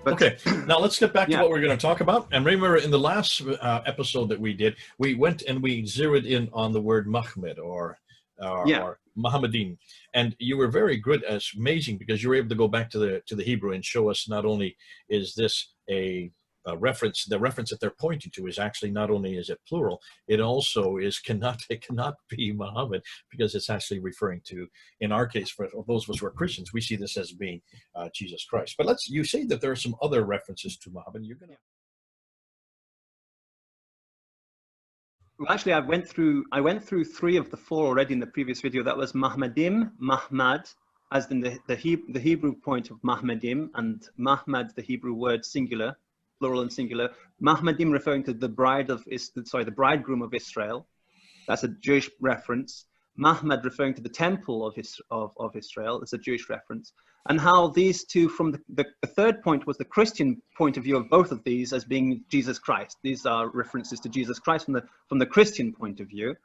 But Okay, now let's get back to yeah, what we're going to talk about. And remember, in the last episode that we did, we went and we zeroed in on the word Mahmed yeah. or Muhammadin, and you were very good. It's amazing because you were able to go back to the Hebrew and show us not only is this a reference, the reference that they're pointing to is actually not only is it plural, it also is it cannot be Muhammad because it's actually referring to, in our case, for those of us who are Christians, we see this as being Jesus Christ. But you say that there are some other references to Muhammad. You're gonna. Well, actually, I went through 3 of the 4 already in the previous video. That was Mahmadim, Mahmad, as in the Hebrew point of Mahmadim, and Mahmad, the Hebrew word singular, plural and singular. Mahmadim referring to the the bridegroom of Israel. That's a Jewish reference. Mahmad referring to the temple of Israel. It's a Jewish reference. And how these two, from the third point was the Christian point of view of both of these as being Jesus Christ. These are references to Jesus Christ from the Christian point of view.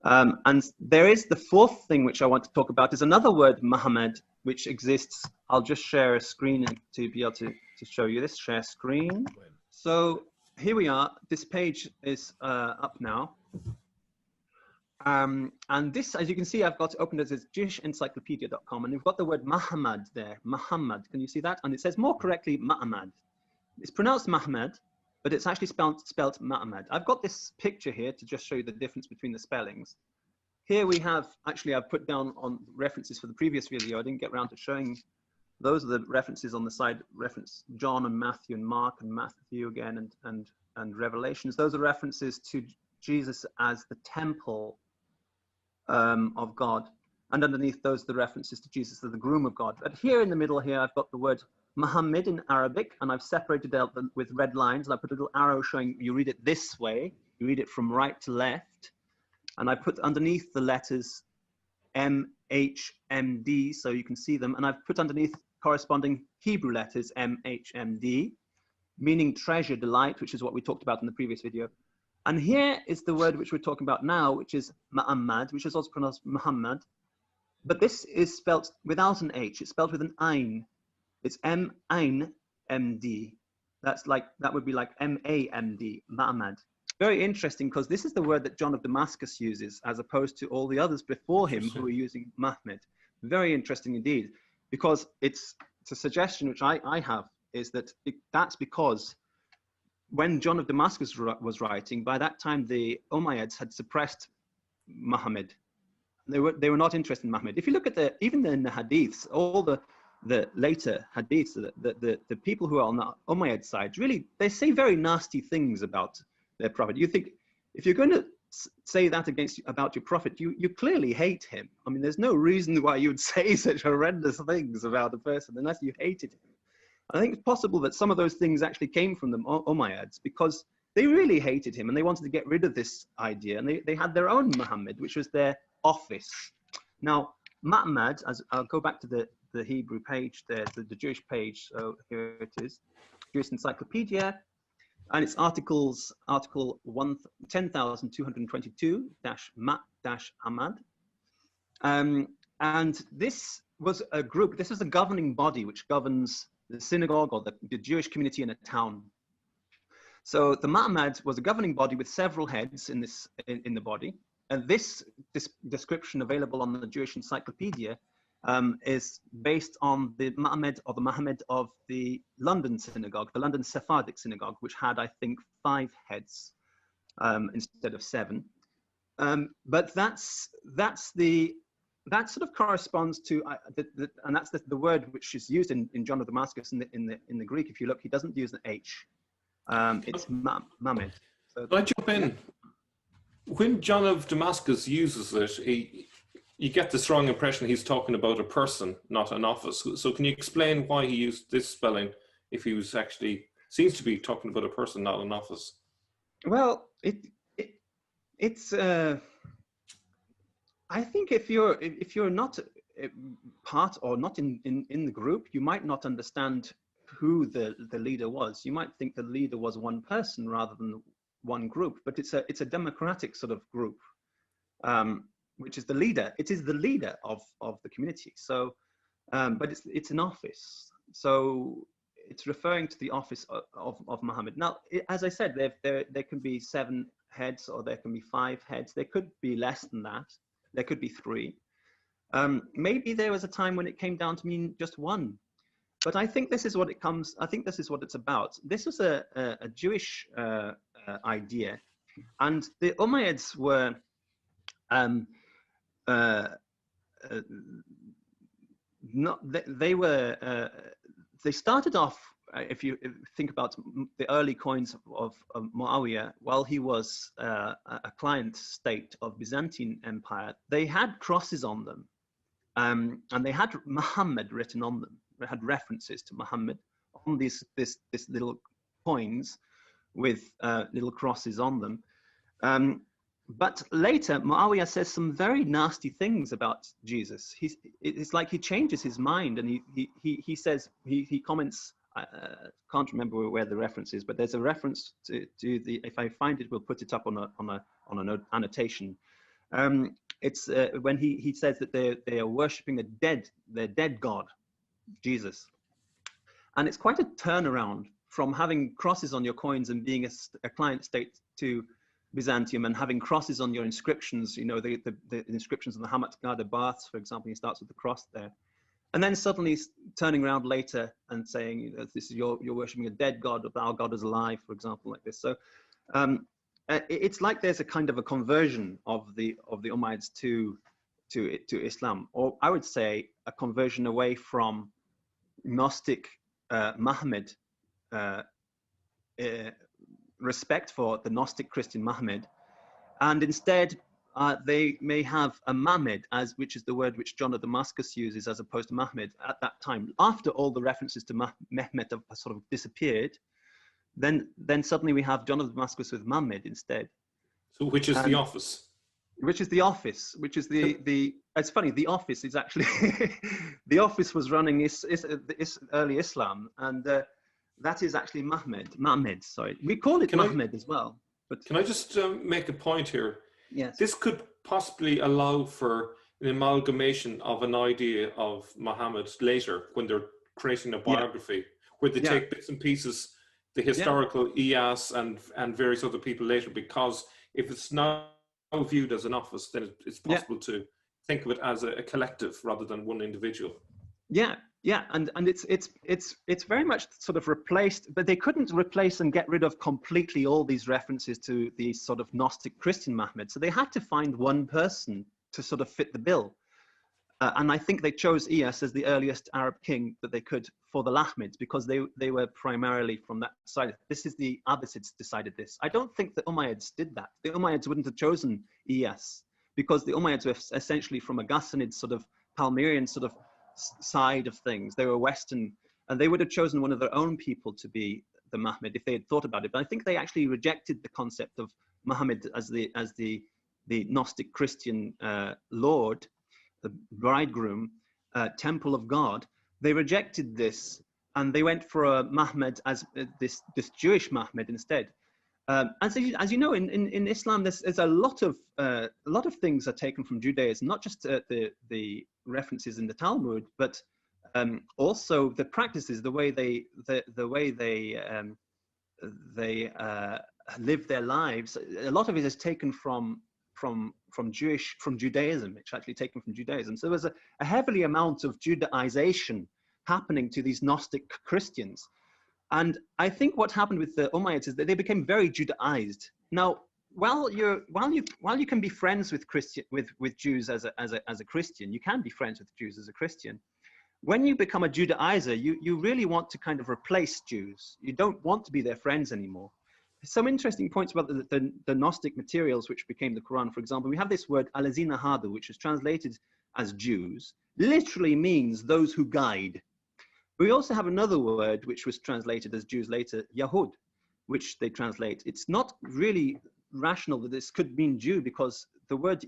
And there is the 4th thing which I want to talk about is another word, Muhammad, which exists. I'll just share a screen to be able to show you this. Share screen. So here we are. This page is up now. And this, as you can see, I've got opened as JewishEncyclopedia.com, and we've got the word Muhammad there. Muhammad, can you see that? And it says more correctly Muhammad. It's pronounced Mahmad, but it's actually spelled Muhammad. I've got this picture here to just show you the difference between the spellings. Here we have, actually I've put down on references for the previous video. I didn't get around to showing. Those are the references on the side, reference John and Matthew and Mark and Matthew again and Revelations. Those are references to Jesus as the temple of God, and underneath those the references to Jesus as the groom of God. But here in the middle here I've got the word Muhammad in Arabic, and I've separated out with red lines, and I put a little arrow showing you read it this way, you read it from right to left, and I put underneath the letters MHMD so you can see them, and I've put underneath corresponding Hebrew letters MHMD, meaning treasure, delight, which is what we talked about in the previous video. And here is the word which we're talking about now, which is Muhammad, which is also pronounced Muhammad. But this is spelt without an H. It's spelled with an Ain. It's M-Ain-M-D. That would be like M-A-M-D, Muhammad. Very interesting, because this is the word that John of Damascus uses, as opposed to all the others before him who were using Muhammad. Very interesting indeed, because it's a suggestion which I have, is that that's because when John of Damascus was writing, by that time the Umayyads had suppressed Muhammad. They were not interested in Muhammad. If you look at even in the hadiths, all the later hadiths, the people who are on the Umayyad side, really, they say very nasty things about their prophet. You think, if you're going to say that about your prophet, you clearly hate him. I mean, there's no reason why you would say such horrendous things about a person unless you hated him. I think it's possible that some of those things actually came from the Umayyads, because they really hated him and they wanted to get rid of this idea, and they had their own Muhammad, which was their office. Now, Muhammad, as I'll go back to the Hebrew page there, the Jewish page. So here it is, Jewish Encyclopedia, and it's article 10,222-Mat-Ahmad. And this was a group, this is a governing body which governs the synagogue or the Jewish community in a town. So the Muhammad was a governing body with several heads in the body. And this description available on the Jewish Encyclopedia is based on the Muhammad of the London synagogue, the London Sephardic synagogue, which had, I think, 5 heads instead of 7. But that sort of corresponds to, and that's the word which is used in John of Damascus in the Greek. If you look, he doesn't use an H. It's Muhammad. So, can I jump in? When John of Damascus uses it, you get the strong impression he's talking about a person, not an office. So can you explain why he used this spelling if he was actually, seems to be talking about a person, not an office? Well, it's I think if you're not part or not in the group, you might not understand who the leader was. You might think the leader was one person rather than one group, but it's a democratic sort of group, which is the leader. It is the leader of the community. So, but it's an office. So it's referring to the office of Muhammad. Now, as I said, there can be 7 heads, or there can be 5 heads. There could be less than that. There could be 3. Maybe there was a time when it came down to mean just 1. But I think this is what I think this is what it's about. This was a Jewish idea, and the Umayyads were they started off, if you think about the early coins of Muawiyah, while he was a client state of Byzantine Empire, they had crosses on them, and they had Muhammad written on them. They had references to Muhammad on this little coins with little crosses on them. But later, Muawiyah says some very nasty things about Jesus. It's like he changes his mind, and he says, he comments, can't remember where the reference is, but there's a reference to the, if I find it, we'll put it up on a annotation. It's when he says that they are worshipping their dead God, Jesus. And it's quite a turnaround from having crosses on your coins and being a client state to Byzantium and having crosses on your inscriptions, you know, the inscriptions on the Hamat Gada baths, for example. He starts with the cross there. And then suddenly turning around later and saying, you know, this is you're worshipping a dead God, but our God is alive, for example, like this. So it's like there's a kind of a conversion of the Umayyads to Islam, or I would say a conversion away from Gnostic Muhammad, respect for the Gnostic Christian Muhammad, and instead they may have a Muhammad, which is the word which John of Damascus uses as opposed to Muhammad at that time. After all the references to Mehmet have sort of disappeared, then suddenly we have John of Damascus with Muhammad instead. So which is the office? Which is the office, which is the it's funny, the office is actually, the office was running early Islam, and that is actually Muhammad, sorry. We call it Muhammad as well. But can I just make a point here? Yes. This could possibly allow for an amalgamation of an idea of Muhammad later when they're creating a biography, where they take bits and pieces, the historical Iyas and various other people later, because if it's now viewed as an office, then it's possible to think of it as a collective rather than one individual. Yeah, and it's very much sort of replaced, but they couldn't replace and get rid of completely all these references to the sort of Gnostic Christian Muhammad. So they had to find one person to sort of fit the bill. And I think they chose Iyas as the earliest Arab king that they could for the Lahmids, because they were primarily from that side. This is the Abbasids decided this. I don't think the Umayyads did that. The Umayyads wouldn't have chosen Iyas, because the Umayyads were essentially from a Ghassanid sort of Palmyrian sort of side of things. They were Western, and they would have chosen one of their own people to be the Muhammad if they had thought about it. But I think they actually rejected the concept of Muhammad as the Gnostic Christian Lord, the bridegroom, temple of God. They rejected this, and they went for a Muhammad as this Jewish Muhammad instead. As you know, in Islam, there's a lot of things are taken from Judaism, not just the references in the Talmud, but also the practices, the way they live their lives. A lot of it is taken from Judaism. It's actually taken from Judaism. So there was a heavily amount of Judaization happening to these Gnostic Christians. And I think what happened with the Umayyads is that they became very Judaized. Now, while you can be friends with Jews as a Christian, you can be friends with Jews as a Christian. When you become a Judaizer, you really want to kind of replace Jews. You don't want to be their friends anymore. Some interesting points about the Gnostic materials which became the Quran. For example, we have this word alazina hadu, which is translated as Jews, literally means those who guide. We also have another word which was translated as Jews later, Yahud, which they translate. It's not really rational that this could mean Jew, because the word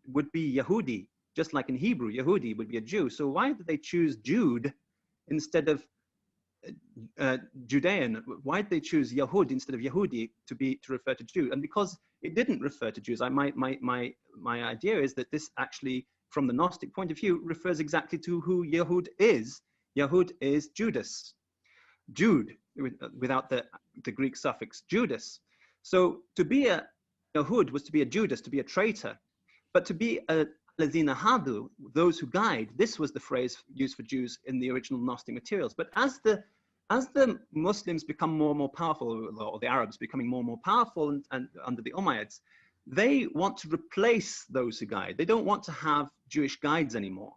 would be Yahudi, just like in Hebrew, Yahudi would be a Jew. So why did they choose Jude instead of Judean? Why did they choose Yahud instead of Yahudi to refer to Jew? And because it didn't refer to Jews, my idea is that this actually, from the Gnostic point of view, refers exactly to who Yahud is. Yahud is Judas. Jude, without the Greek suffix Judas. So to be a Yahud was to be a Judas, to be a traitor. But to be a Alazina Hadu, those who guide, this was the phrase used for Jews in the original Gnostic materials. But as the Muslims become more and more powerful, or the Arabs becoming more and more powerful and under the Umayyads, they want to replace those who guide. They don't want to have Jewish guides anymore.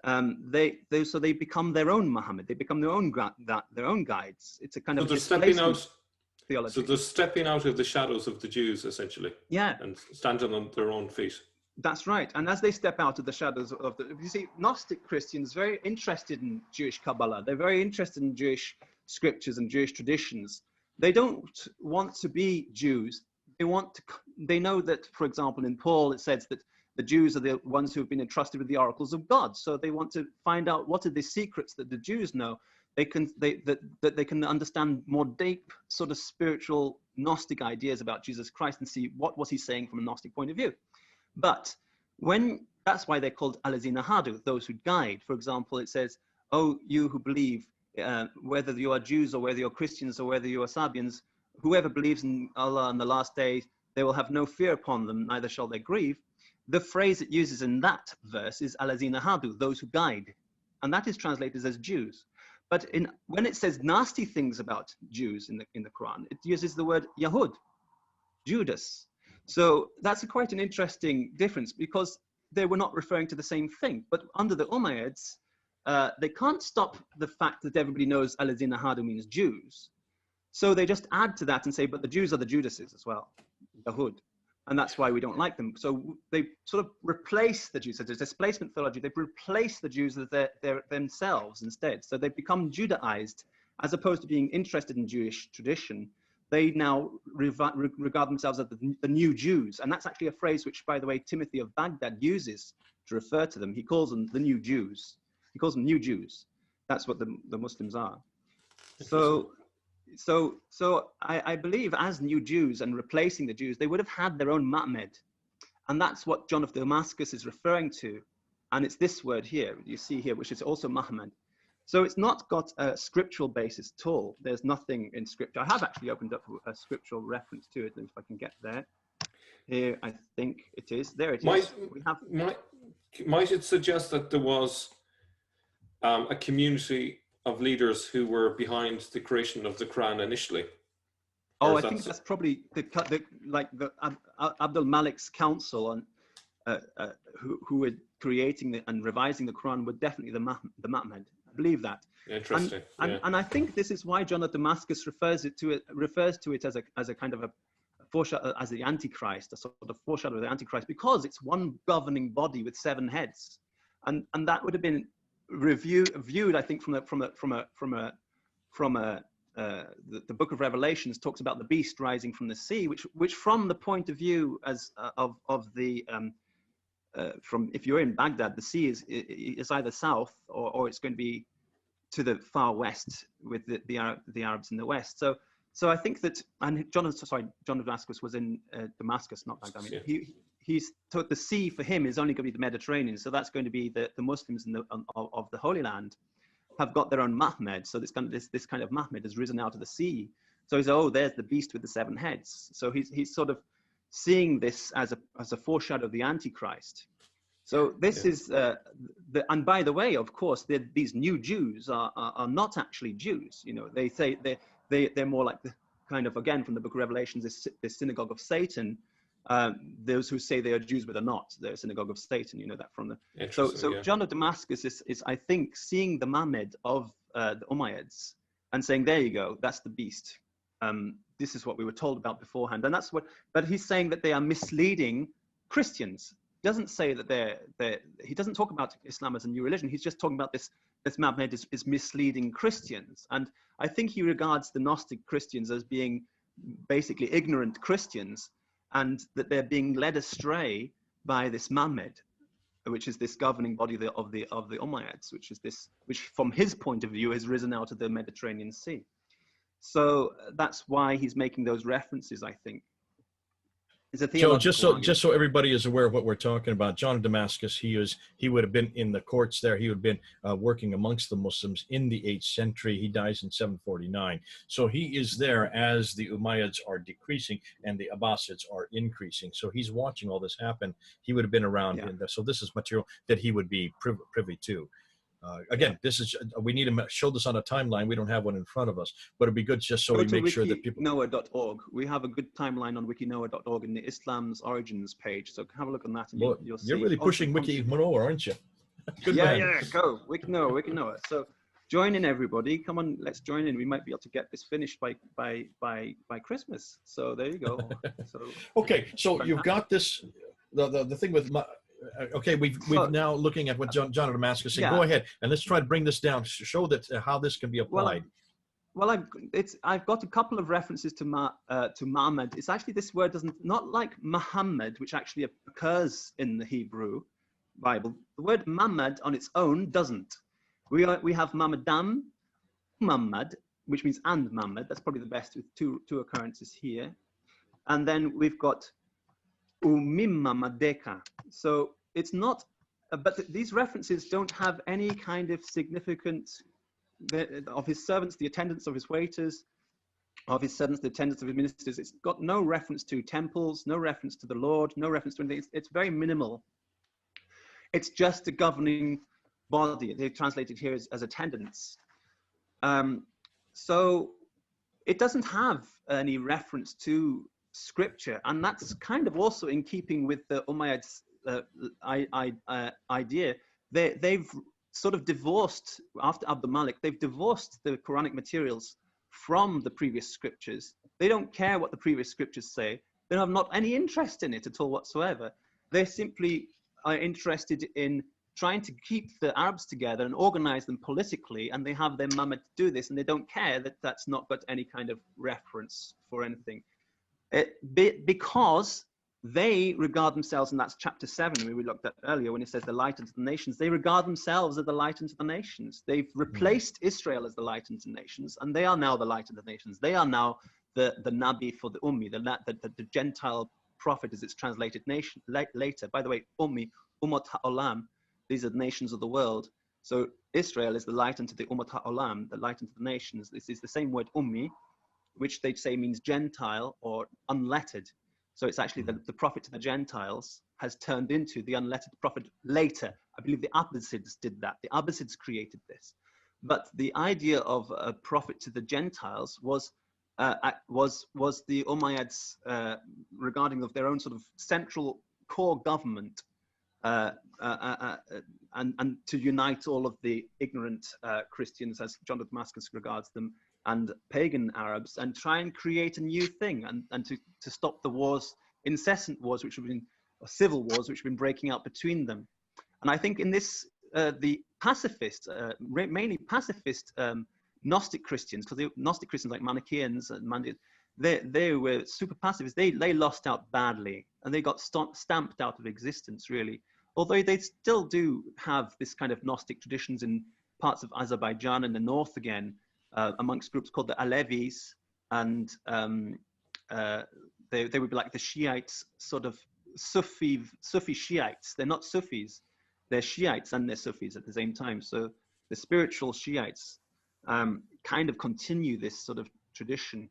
So they become their own Muhammad. They become their own guides. It's a kind of displacement theology. So they're stepping out of the shadows of the Jews, essentially. Yeah. And standing on their own feet. That's right. And as they step out of the shadows of you see, Gnostic Christians are very interested in Jewish Kabbalah. They're very interested in Jewish scriptures and Jewish traditions. They don't want to be Jews. They know that, for example, in Paul, it says that the Jews are the ones who have been entrusted with the oracles of God. So they want to find out what are the secrets that the Jews know. That they can understand more deep sort of spiritual Gnostic ideas about Jesus Christ and see what was he saying from a Gnostic point of view. But that's why they're called Alazina Hadu, those who guide. For example, it says, oh, you who believe, whether you are Jews or whether you're Christians or whether you are Sabians, whoever believes in Allah on the last day, they will have no fear upon them, neither shall they grieve. The phrase it uses in that verse is Alazina Hadu, those who guide. And that is translated as Jews. But when it says nasty things about Jews in the Quran, it uses the word Yahud, Judas. So that's quite an interesting difference, because they were not referring to the same thing. But under the Umayyads, they can't stop the fact that everybody knows Alazina Hadu means Jews. So they just add to that and say, but the Jews are the Judases as well, Yahud. And that's why we don't like them. So they sort of replace the Jews. So there's displacement theology. They've replaced the Jews as they're themselves instead. So they've become Judaized, as opposed to being interested in Jewish tradition. They now regard themselves as the new Jews. And that's actually a phrase which, by the way, Timothy of Baghdad uses to refer to them. He calls them the new Jews. He calls them new Jews. That's what the Muslims are. So I believe as new Jews and replacing the Jews, they would have had their own Ma'med. And that's what John of Damascus is referring to. And it's this word here, you see here, which is also Muhammad. So it's not got a scriptural basis at all. There's nothing in scripture. I have actually opened up a scriptural reference to it, if I can get there. Here, I think it is. There it is. Might it suggest that there was a community of leaders who were behind the creation of the Quran initially? Oh, I think that's probably the Abdul Malik's council on who were creating and revising the Quran were definitely the Ma'med. I believe that. Interesting. And I think this is why John of Damascus refers to it as a kind of a foreshadow, as the Antichrist, a sort of foreshadow of the Antichrist, because it's one governing body with 7 heads, and that would have been viewed, I think, the Book of Revelations talks about the beast rising from the sea, which from the point of view from if you're in Baghdad, the sea is either south or it's going to be to the far west with the Arabs in the west. So I think that, and John of Damascus was in Damascus, not Baghdad. I mean, he's taught the sea for him is only going to be the Mediterranean. So that's going to be the Muslims of the Holy Land have got their own Mahmed. So this kind of Mahmed has risen out of the sea. So he's, oh, there's the beast with the 7 heads. So he's sort of seeing this as a foreshadow of the Antichrist. So this is and by the way, of course, these new Jews are not actually Jews. You know, they say they're more like the kind of, again, from the Book of Revelations, this synagogue of Satan. Those who say they are Jews but are not, they're a synagogue of Satan. You know that from the. So John of Damascus is I think seeing the Ma'med of the Umayyads and saying, there you go, that's the beast. This is what we were told about beforehand, and that's what. But he's saying that they are misleading Christians. He doesn't say that he doesn't talk about Islam as a new religion. He's just talking about this Ma'med is misleading Christians, and I think he regards the Gnostic Christians as being basically ignorant Christians, and that they're being led astray by this Ma'med, which is this governing body of the Umayyads, which from his point of view has risen out of the Mediterranean Sea. So that's why he's making those references, I think. It's a Joe, theological argument. just so everybody is aware of what we're talking about, John of Damascus, he would have been in the courts there. He would have been working amongst the Muslims in the 8th century. He dies in 749. So he is there as the Umayyads are decreasing and the Abbasids are increasing. So he's watching all this happen. He would have been around in there. So this is material that he would be privy to. Again, this is, we need to show this on a timeline. We don't have one in front of us, but it'd be good just so we make sure that people. Wikinoah.org. We have a good timeline on wikinoah.org in the Islam's Origins page. So have a look on that, and you'll see. You're really pushing Wikinoah, aren't you? Good man. Yeah, go Wikinoah. So join in, everybody. Come on, let's join in. We might be able to get this finished by Christmas. So there you go. So okay, so you've got this. The thing with okay, we've now looking at what John of Damascus said. Go ahead and let's try to bring this down, show that how this can be applied. Well, I've got a couple of references to Muhammad. It's actually, this word not like Muhammad, which actually occurs in the Hebrew Bible. The word Muhammad on its own doesn't. We have Muhammadan, Muhammad, which means and Muhammad. That's probably the best with two occurrences here. And then we've got Umimmamadeka. So it's not, but these references don't have any kind of significance of his servants, the attendants of his waiters, of his servants, the attendants of his ministers. It's got no reference to temples, no reference to the Lord, no reference to anything. It's very minimal. It's just a governing body. They translated here as attendants. So it doesn't have any reference to Scripture, and that's kind of also in keeping with the Umayyads' idea. They've sort of divorced, after Abd al-Malik, they've divorced the Quranic materials from the previous scriptures. They don't care what the previous scriptures say. They have not any interest in it at all whatsoever. They simply are interested in trying to keep the Arabs together and organize them politically, and they have their Muhammad do this, and they don't care that that's not got any kind of reference for anything. Because they regard themselves, and that's chapter 7 we looked at earlier when it says the light unto the nations, they regard themselves as the light unto the nations. They've replaced Israel as the light unto the nations, and they are now the light of the nations. They are now the Nabi for the Ummi, the Gentile prophet as it's translated later. By the way, Ummi, Ummat ha'olam, these are the nations of the world. So Israel is the light unto the Ummat ha'olam, the light unto the nations. This is the same word Ummi, which they say means Gentile or unlettered. So it's actually the prophet to the Gentiles has turned into the unlettered prophet later. I believe the Abbasids did that. The Abbasids created this. But the idea of a prophet to the Gentiles was the Umayyads regarding of their own sort of central core government and to unite all of the ignorant Christians, as John of Damascus regards them, and pagan Arabs, and try and create a new thing, and to stop the wars, incessant wars, which have been, or civil wars, which have been breaking out between them. And I think in this, the pacifist, mainly pacifist Gnostic Christians, because Gnostic Christians like Manichaeans and they were super pacifists. They lost out badly, and they got stamped out of existence, really. Although they still do have this kind of Gnostic traditions in parts of Azerbaijan in the north again, amongst groups called the Alevis, and they would be like the Shiites, sort of Sufi Shiites. They're not Sufis, they're Shiites and they're Sufis at the same time. So the spiritual Shiites kind of continue this sort of tradition,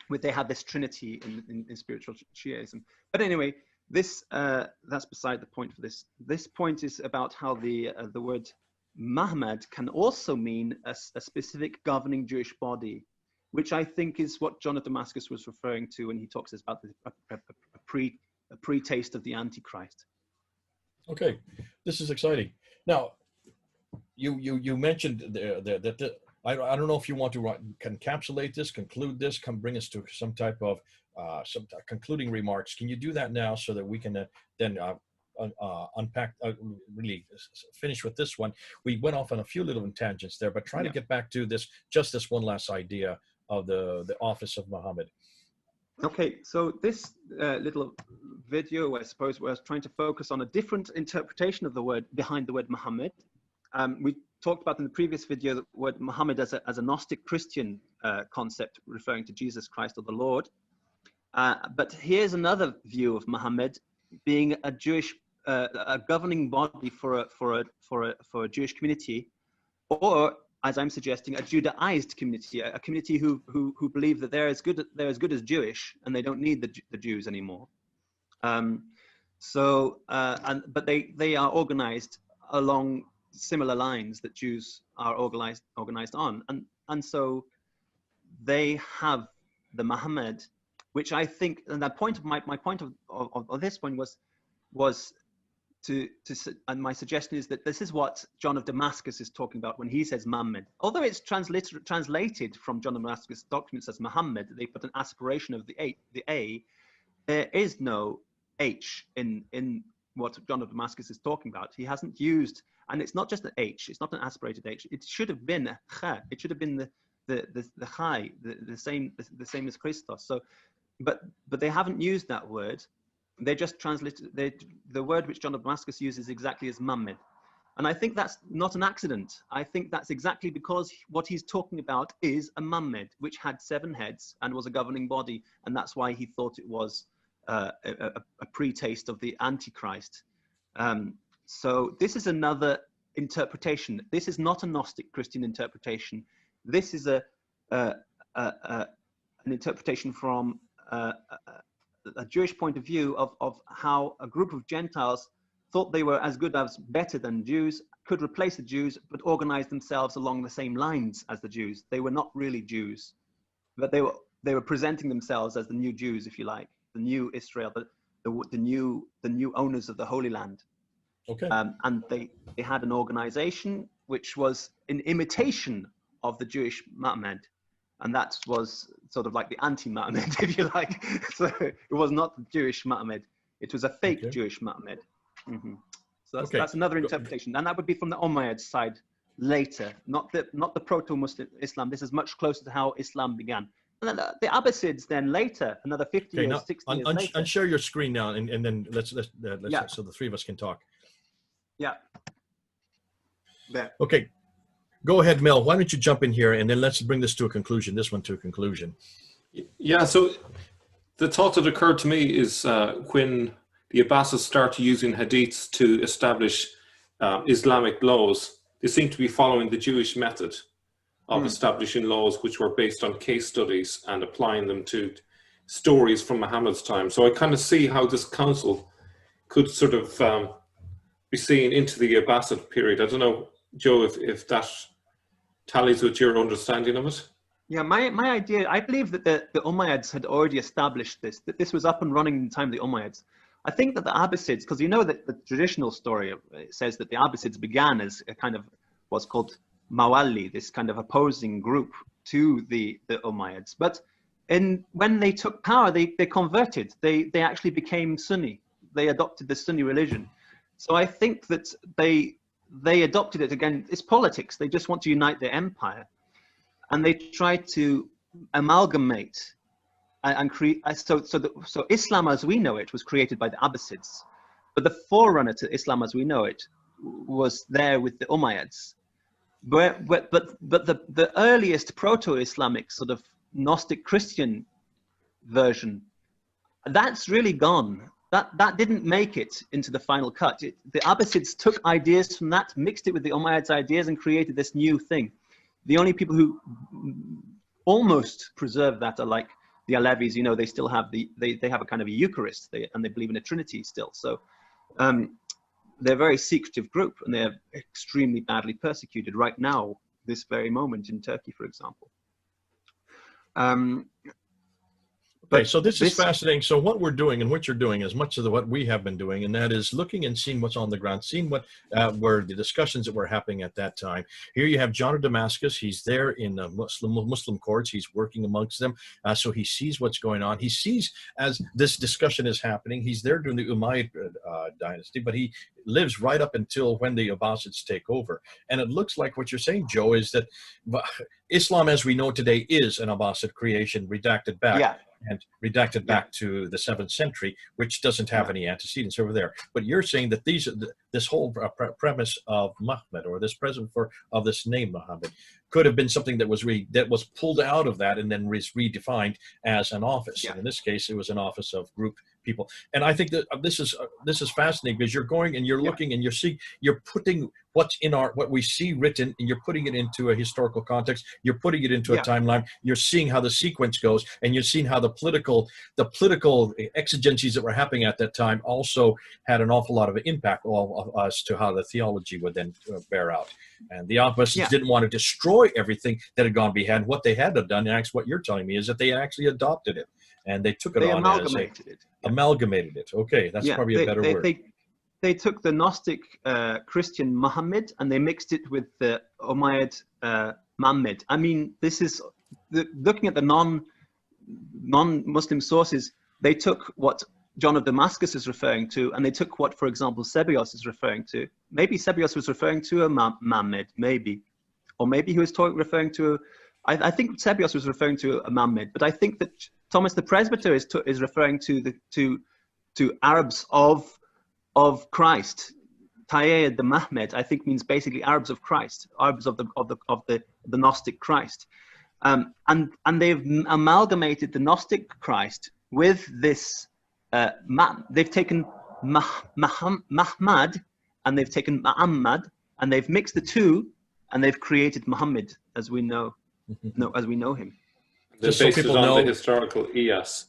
where they have this trinity in spiritual Shiism. But anyway, this that's beside the point for this. This point is about how the word Muhammad can also mean a specific governing Jewish body, which I think is what John of Damascus was referring to when he talks about a pre-taste of the Antichrist. Okay, this is exciting. Now, you mentioned that I don't know if you want to encapsulate this, conclude this, bring us to some type of concluding remarks. Can you do that now so that we can then unpack, really finish with this one? We went off on a few little tangents there, but trying to get back to this one last idea of the office of Muhammad. Okay, so this little video, I suppose, was trying to focus on a different interpretation of the word behind the word Muhammad. We talked about in the previous video the word Muhammad as a Gnostic Christian concept referring to Jesus Christ or the Lord. But here's another view of Muhammad being a Jewish, a governing body for a Jewish community, or, as I'm suggesting, a Judaized community, a community who believe that they're as good as Jewish, and they don't need the Jews anymore. But they are organized along similar lines that Jews are organized on, and so they have the Muhammad, which I think, and that point of my point of this point was and my suggestion is that this is what John of Damascus is talking about when he says Muhammad. Although it's translated from John of Damascus documents as Muhammad, they put an aspiration of the A. There is no H in what John of Damascus is talking about. He hasn't used, and it's not just an H. It's not an aspirated H. It should have been a Kha. It should have been the Chai, the same as Christos. So, but they haven't used that word. They just translated the word which John of Damascus uses exactly as Muhammad. And I think that's not an accident. I think that's exactly because what he's talking about is a Muhammad, which had 7 heads and was a governing body. And that's why he thought it was a pre-taste of the Antichrist. So this is another interpretation. This is not a Gnostic Christian interpretation. This is an interpretation from a Jewish point of view of how a group of Gentiles thought they were as good as better than Jews, could replace the Jews, but organized themselves along the same lines as the Jews. They were not really Jews, but they were presenting themselves as the new Jews, if you like, the new Israel, the new owners of the Holy Land. Okay. And they had an organization which was in imitation of the Jewish Muhammad. And that was sort of like the anti-Muhammad, if you like. So it was not the Jewish Muhammad. It was a fake Jewish Muhammad. So that's another interpretation. And that would be from the Umayyad side later, not the proto-Muslim Islam. This is much closer to how Islam began. And then the Abbasids then later, another 50 years, 60 years later. Unshare your screen now, and then let's so the three of us can talk. Yeah. There. Okay. Go ahead, Mel. Why don't you jump in here, and then let's bring this to a conclusion, this one to a conclusion. Yeah, so the thought that occurred to me is when the Abbasids started using hadiths to establish Islamic laws, they seem to be following the Jewish method of establishing laws which were based on case studies and applying them to stories from Muhammad's time. So I kind of see how this council could sort of be seen into the Abbasid period. I don't know, Joe, if that tallies with your understanding of it. Yeah, my idea, I believe that the Umayyads had already established this, that this was up and running in the time of the Umayyads. I think that the Abbasids, because you know that the traditional story says that the Abbasids began as a kind of what's called Mawali, this kind of opposing group to the Umayyads. But when they took power, they converted. They actually became Sunni. They adopted the Sunni religion. So I think that they adopted it again. It's politics. They just want to unite their empire. And they try to amalgamate and create. So Islam as we know it was created by the Abbasids. But the forerunner to Islam as we know it was there with the Umayyads. But the earliest proto-Islamic sort of Gnostic Christian version, that's really gone. That didn't make it into the final cut. The Abbasids took ideas from that, mixed it with the Umayyads' ideas, and created this new thing. The only people who almost preserve that are like the Alevis. You know, they still have they have a kind of a Eucharist, and they believe in a Trinity still. So they're a very secretive group, and they're extremely badly persecuted right now, this very moment in Turkey, for example. Okay, so this is fascinating. So what we're doing and what you're doing is much of what we have been doing, and that is looking and seeing what's on the ground, seeing what were the discussions that were happening at that time. Here you have John of Damascus. He's there in Muslim courts. He's working amongst them. So he sees what's going on. He sees as this discussion is happening. He's there during the Umayyad dynasty, but he lives right up until when the Abbasids take over. And it looks like what you're saying, Joe, is that Islam as we know today is an Abbasid creation, redacted back. Yeah. and redacted back to the 7th century, which doesn't have any antecedents over there. But you're saying that this whole premise of Muhammad, or this present of this name Muhammad, could have been something that was pulled out of that and then was redefined as an office. And in this case, it was an office of group people. And I think that this is fascinating, because you're going and you're looking and you're putting what's in what we see written, and you're putting it into a historical context. You're putting it into a timeline. You're seeing how the sequence goes, and you're seeing how the political exigencies that were happening at that time also had an awful lot of impact as to how the theology would then bear out. And the Abbasids didn't want to destroy everything that had gone behind. What they had done, and actually what you're telling me, is that they actually adopted it, and they took it on amalgamated it. Amalgamated it. Okay, that's probably a better word. They took the Gnostic Christian Muhammad and they mixed it with the Umayyad Muhammad. I mean, this is looking at the non-Muslim sources. They took what John of Damascus is referring to, and they took what, for example, Sebeos is referring to. Maybe Sebeos was referring to a Muhammad, maybe, or maybe he was referring to. I think Sebeos was referring to a Muhammad, but I think that Thomas the Presbyter is referring to Arabs of Christ. Tayyid the Mahmed, I think, means basically Arabs of Christ, Arabs of the Gnostic Christ, and they've amalgamated the Gnostic Christ with this. They've taken Mahmad and they've taken Muhammad, and they've mixed the two, and they've created Muhammad as we know him. Just so people know, the historical EOS.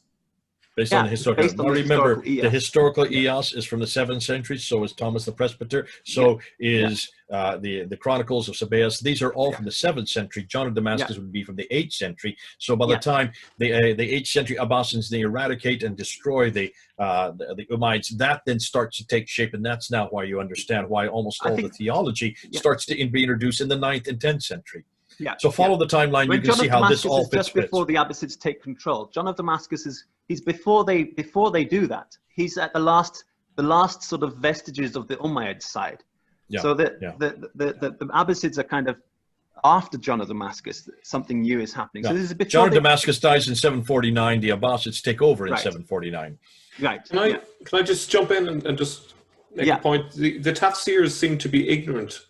Based on the historical. Now remember, the historical EOS is from the 7th century. So is Thomas the Presbyter. So is the Chronicles of Sebeos. These are all from the 7th century. John of Damascus would be from the 8th century. So by the time the 8th century Abbasids, they eradicate and destroy the Umayyads, that then starts to take shape, and that's now why you understand why almost all the theology starts to be introduced in the 9th and 10th century. So follow the timeline. You can see how this all fits. Just before the Abbasids take control. John of Damascus he's before they do that. He's at the last sort of vestiges of the Umayyad side. So the Abbasids are kind of after John of Damascus. Something new is happening. So this is before John of Damascus dies in 749. The Abbasids take over in 749. Right. Can I just jump in and just make a point? The Tafsirs seem to be ignorant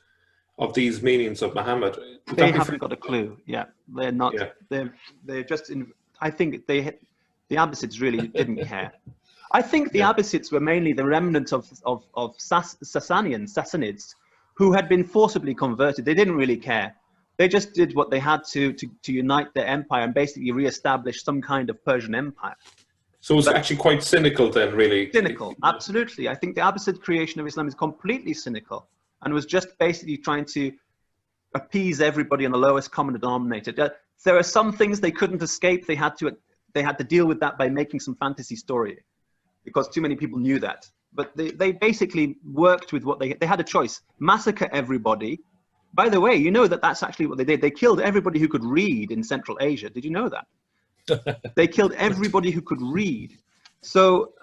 of these meanings of Muhammad. They haven't got a clue. They're not. They're just in. I think the Abbasids really didn't care. I think the Abbasids were mainly the remnant of Sassanids who had been forcibly converted. They didn't really care. They just did what they had to unite their empire and basically re-establish some kind of Persian empire. So it was actually quite cynical then, really. Cynical, absolutely. I think the Abbasid creation of Islam is completely cynical, and was just basically trying to appease everybody on the lowest common denominator. There are some things they couldn't escape. They had to deal with that by making some fantasy story, because too many people knew that. But they basically worked with what they had a choice: massacre everybody. By the way, you know that's actually what they did. They killed everybody who could read in Central Asia. Did you know that? They killed everybody who could read. So,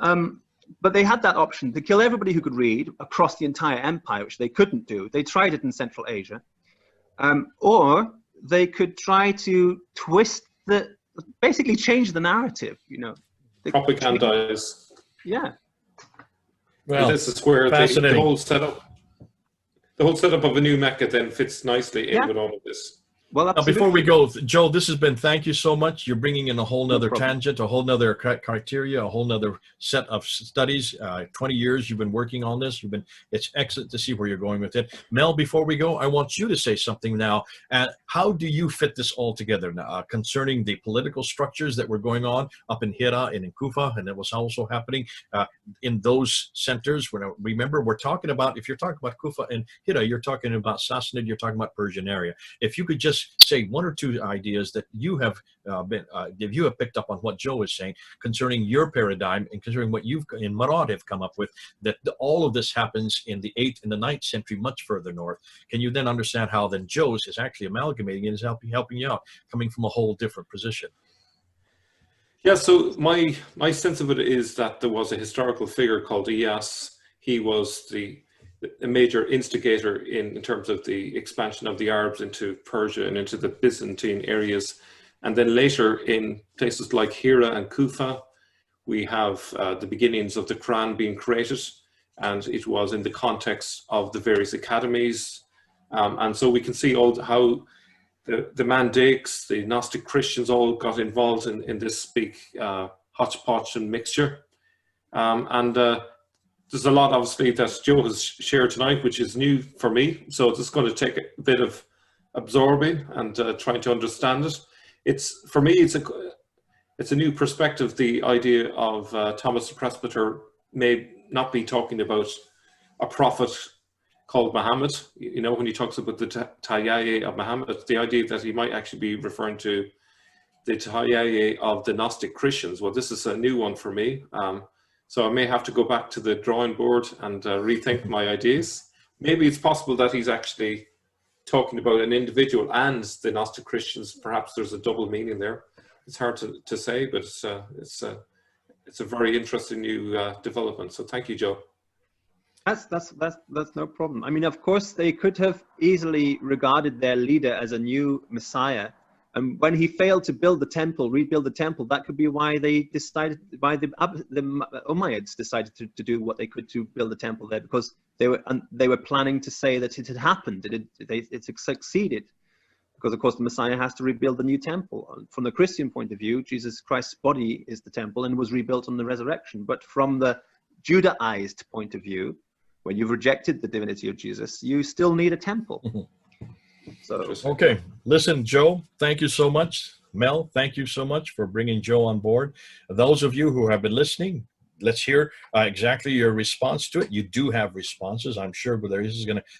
but they had that option to kill everybody who could read across the entire empire, which they couldn't do. They tried it in Central Asia. Or they could try to basically change the narrative, Propagandize. Yeah. Well, this is where the whole setup of a new Mecca then fits nicely in with all of this. Well, now, before we go, Joe, this has been, thank you so much. You're bringing in a whole nother tangent, a whole nother criteria, a whole nother set of studies. 20 years you've been working on this. It's excellent to see where you're going with it. Mel, before we go, I want you to say something now. How do you fit this all together now, concerning the political structures that were going on up in Hira and in Kufa, and that was also happening in those centers? Remember, we're talking about, if you're talking about Kufa and Hira, you're talking about Sassanid, you're talking about Persian area. If you could just say one or two ideas that you have picked up on what Joe is saying concerning your paradigm, and concerning what you've in Marad have come up with, that all of this happens in the 8th and the 9th century, much further north. Can you then understand how then Joe's is actually amalgamating and is helping you out, coming from a whole different position? Yeah, so my sense of it is that there was a historical figure called Iyas. He was a major instigator in terms of the expansion of the Arabs into Persia and into the Byzantine areas. And then later in places like Hira and Kufa, we have the beginnings of the Quran being created, and it was in the context of the various academies. And so we can see how the Mandaics, the Gnostic Christians all got involved in this big hodgepodge and mixture. There's a lot, obviously, that Joe has shared tonight, which is new for me. So it's just going to take a bit of absorbing and trying to understand it. For me, it's a new perspective. The idea of Thomas the Presbyter may not be talking about a prophet called Muhammad. You know, when he talks about the Tayyaye of Muhammad, the idea that he might actually be referring to the Tayyaye of the Gnostic Christians. Well, this is a new one for me. So I may have to go back to the drawing board and rethink my ideas. Maybe it's possible that he's actually talking about an individual and the Gnostic Christians. Perhaps there's a double meaning there. It's hard to say, but it's a very interesting new development. So thank you, Joe. That's no problem. I mean, of course, they could have easily regarded their leader as a new Messiah. And when he failed to build the temple, rebuild the temple, that could be why they decided, why the Umayyads decided to do what they could to build the temple there, because they were planning to say that it had happened, it succeeded, because of course the Messiah has to rebuild the new temple. From the Christian point of view, Jesus Christ's body is the temple and was rebuilt on the resurrection. But from the Judaized point of view, when you've rejected the divinity of Jesus, you still need a temple. So, okay, listen, Joe, thank you so much. Mel, thank you so much for bringing Joe on board. Those of you who have been listening, let's hear exactly your response to it. You do have responses, I'm sure, but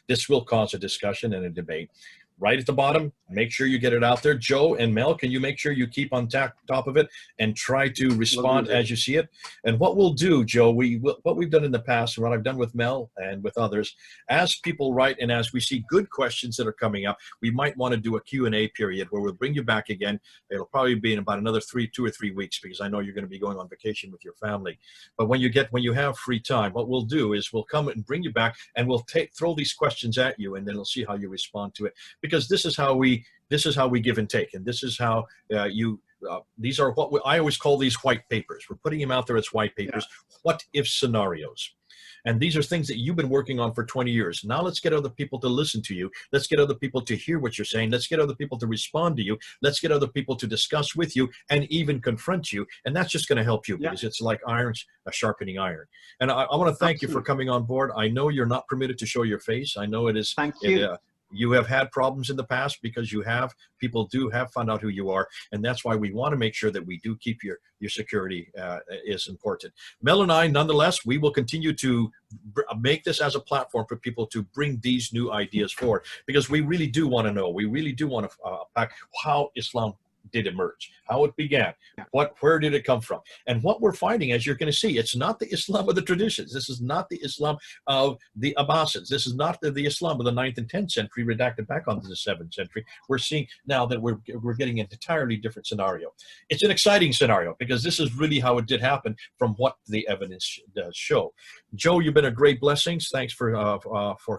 this will cause a discussion and a debate. Right at the bottom, make sure you get it out there. Joe and Mel, can you make sure you keep on top of it and try to respond as you see it? And what we'll do, Joe, what we've done in the past, and what I've done with Mel and with others, as people write and as we see good questions that are coming up, we might want to do a Q&A period where we'll bring you back again. It'll probably be in about another 2 or 3 weeks, because I know you're going to be going on vacation with your family. But when you have free time, what we'll do is we'll come and bring you back, and we'll throw these questions at you, and then we'll see how you respond to it. Because this is how we give and take, and this is how these are what I always call these white papers. We're putting them out there as white papers. Yeah. What if scenarios? And these are things that you've been working on for 20 years. Now let's get other people to listen to you. Let's get other people to hear what you're saying. Let's get other people to respond to you. Let's get other people to discuss with you and even confront you. And that's just going to help you, because it's like iron sharpening iron. And I want to thank you for coming on board. I know you're not permitted to show your face. I know it is. Thank you. You have had problems in the past because people do have found out who you are. And that's why we want to make sure that we do keep your security is important. Mel and I, nonetheless, we will continue to make this as a platform for people to bring these new ideas forward, because we really do want to know, we really do want to unpack how Islam did emerge, how it began, where did it come from? And what we're finding, as you're going to see, it's not the Islam of the traditions. This is not the Islam of the Abbasids. This is not the Islam of the 9th and 10th century, redacted back onto the 7th century. We're seeing now that we're getting an entirely different scenario. It's an exciting scenario, because this is really how it did happen from what the evidence does show. Joe, you've been a great blessing. Thanks for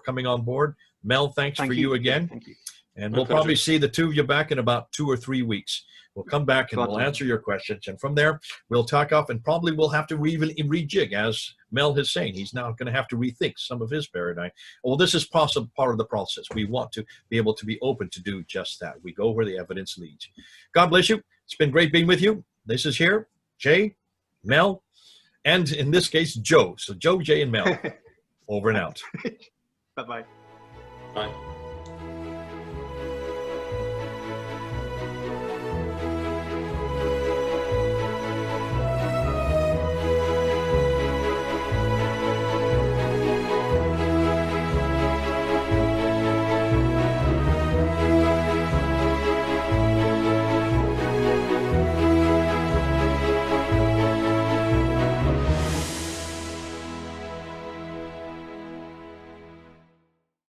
coming on board. Mel, thanks for you again. Thank you. And we'll probably see the two of you back in about 2 or 3 weeks. We'll come back and we'll answer your questions. And from there, we'll talk off, and probably we'll have to even rejig, as Mel is saying. He's now going to have to rethink some of his paradigm. Well, this is part of the process. We want to be able to be open to do just that. We go where the evidence leads. God bless you. It's been great being with you. This is here, Jay, Mel, and in this case, Joe. So Joe, Jay, and Mel. Over and out. Bye-bye. Bye.